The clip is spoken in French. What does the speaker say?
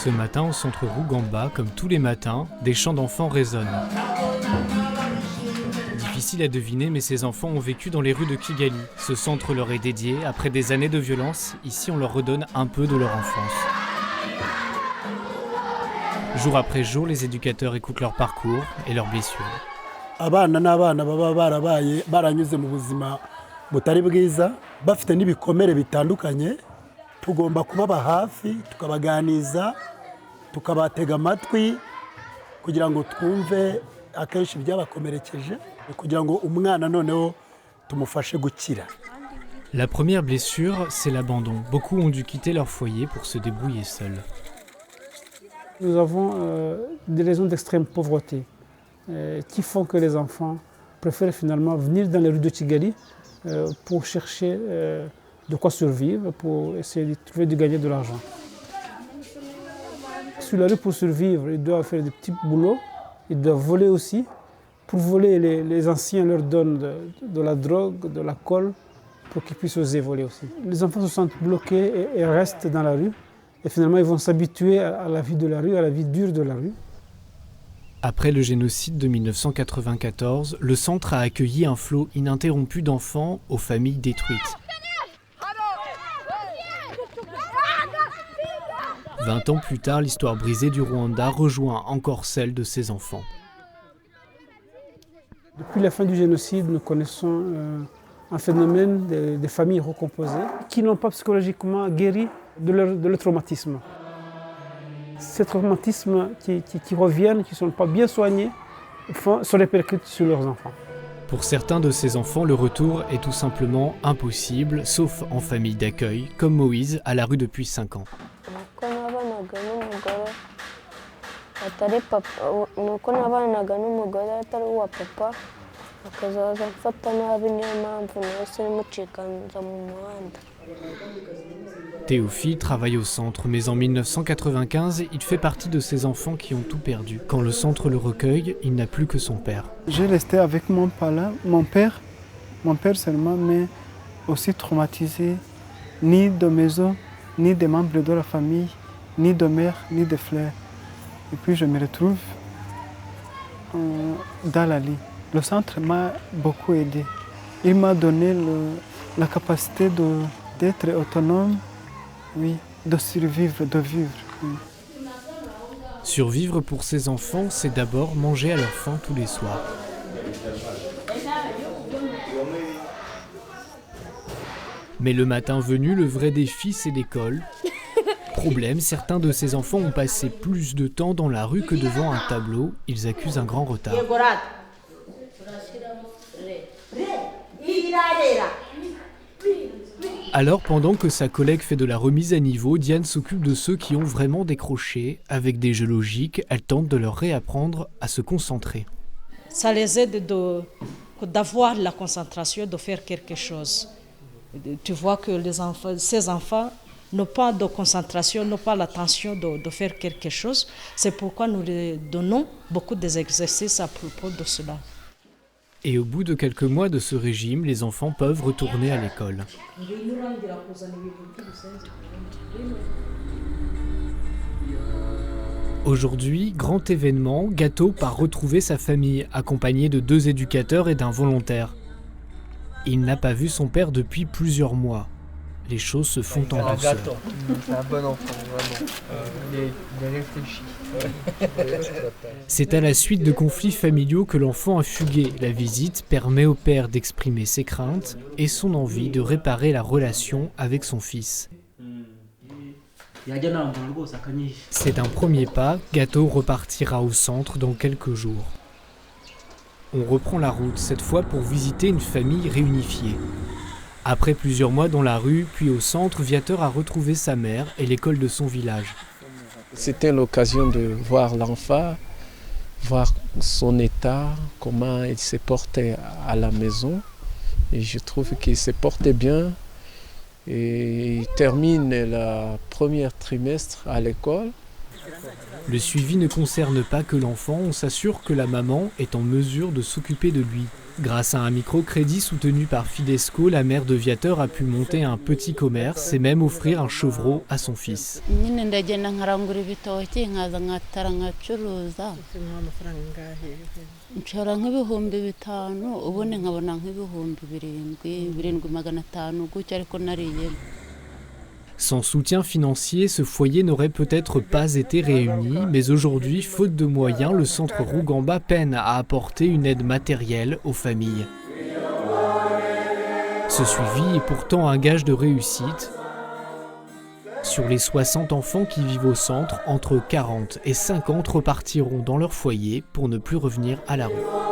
Ce matin, au centre Rugamba, comme tous les matins, des chants d'enfants résonnent. Difficile à deviner, mais ces enfants ont vécu dans les rues de Kigali. Ce centre leur est dédié. Après des années de violence, ici on leur redonne un peu de leur enfance. Jour après jour, les éducateurs écoutent leur parcours et leurs blessures. Abana n'abana baba barabaye baranyuze mu buzima butari bwiza bafite n'ibikomere bitandukanye tugomba kubaba hafi tukabaganiza tukabatega amatwi kugira ngo twumve akenshi byabakomerekeje kugira ngo umwana noneho tumufashe gukira. La première blessure, c'est l'abandon. Beaucoup ont dû quitter leur foyer pour se débrouiller seuls. Nous avons des raisons d'extrême pauvreté qui font que les enfants préfèrent finalement venir dans les rues de Kigali pour chercher de quoi survivre, pour essayer de trouver de gagner de l'argent. Sur la rue, pour survivre, ils doivent faire des petits boulots, ils doivent voler aussi. Pour voler, les anciens leur donnent de la drogue, de la colle, pour qu'ils puissent oser voler aussi. Les enfants se sentent bloqués et restent dans la rue. Et finalement, ils vont s'habituer à la vie de la rue, à la vie dure de la rue. Après le génocide de 1994, le centre a accueilli un flot ininterrompu d'enfants aux familles détruites. 20 ans plus tard, l'histoire brisée du Rwanda rejoint encore celle de ces enfants. Depuis la fin du génocide, nous connaissons un phénomène des familles recomposées qui n'ont pas psychologiquement guéri de leur traumatisme. Ces traumatismes qui reviennent, qui ne sont pas bien soignés, se répercutent sur leurs enfants. Pour certains de ces enfants, le retour est tout simplement impossible, sauf en famille d'accueil, comme Moïse, à la rue depuis 5 ans. Théophile travaille au centre, mais en 1995, il fait partie de ces enfants qui ont tout perdu. Quand le centre le recueille, il n'a plus que son père. J'ai resté avec mon père seulement, mais aussi traumatisé, ni de maison, ni des membres de la famille, ni de mère, ni de frère. Et puis je me retrouve dans la vie. Le centre m'a beaucoup aidé. Il m'a donné la capacité d'être autonome, oui, de survivre, de vivre. Oui. Survivre pour ces enfants, c'est d'abord manger à leur faim tous les soirs. Mais le matin venu, le vrai défi, c'est l'école. Problème, certains de ces enfants ont passé plus de temps dans la rue que devant un tableau. Ils accusent un grand retard. Alors, pendant que sa collègue fait de la remise à niveau, Diane s'occupe de ceux qui ont vraiment décroché. Avec des jeux logiques, elle tente de leur réapprendre à se concentrer. Ça les aide d'avoir la concentration, de faire quelque chose. Tu vois que ces enfants n'ont pas de concentration, n'ont pas l'attention de faire quelque chose. C'est pourquoi nous leur donnons beaucoup d'exercices à propos de cela. Et au bout de quelques mois de ce régime, les enfants peuvent retourner à l'école. Aujourd'hui, grand événement, Gato part retrouver sa famille, accompagné de 2 éducateurs et d'un volontaire. Il n'a pas vu son père depuis plusieurs mois. Les choses se font en douceur. C'est un bon enfant, vraiment. Il est réfléchi. C'est à la suite de conflits familiaux que l'enfant a fugué. La visite permet au père d'exprimer ses craintes et son envie de réparer la relation avec son fils. C'est un premier pas. Gato repartira au centre dans quelques jours. On reprend la route, cette fois pour visiter une famille réunifiée. Après plusieurs mois dans la rue, puis au centre, Viateur a retrouvé sa mère et l'école de son village. C'était l'occasion de voir l'enfant, voir son état, comment il s'est porté à la maison. Et je trouve qu'il s'est porté bien. Et il termine le premier trimestre à l'école. Le suivi ne concerne pas que l'enfant, on s'assure que la maman est en mesure de s'occuper de lui. Grâce à un microcrédit soutenu par Fidesco, la mère de Viateur a pu monter un petit commerce et même offrir un chevreau à son fils. Sans soutien financier, ce foyer n'aurait peut-être pas été réuni, mais aujourd'hui, faute de moyens, le centre Rugamba peine à apporter une aide matérielle aux familles. Ce suivi est pourtant un gage de réussite. Sur les 60 enfants qui vivent au centre, entre 40 et 50 repartiront dans leur foyer pour ne plus revenir à la rue.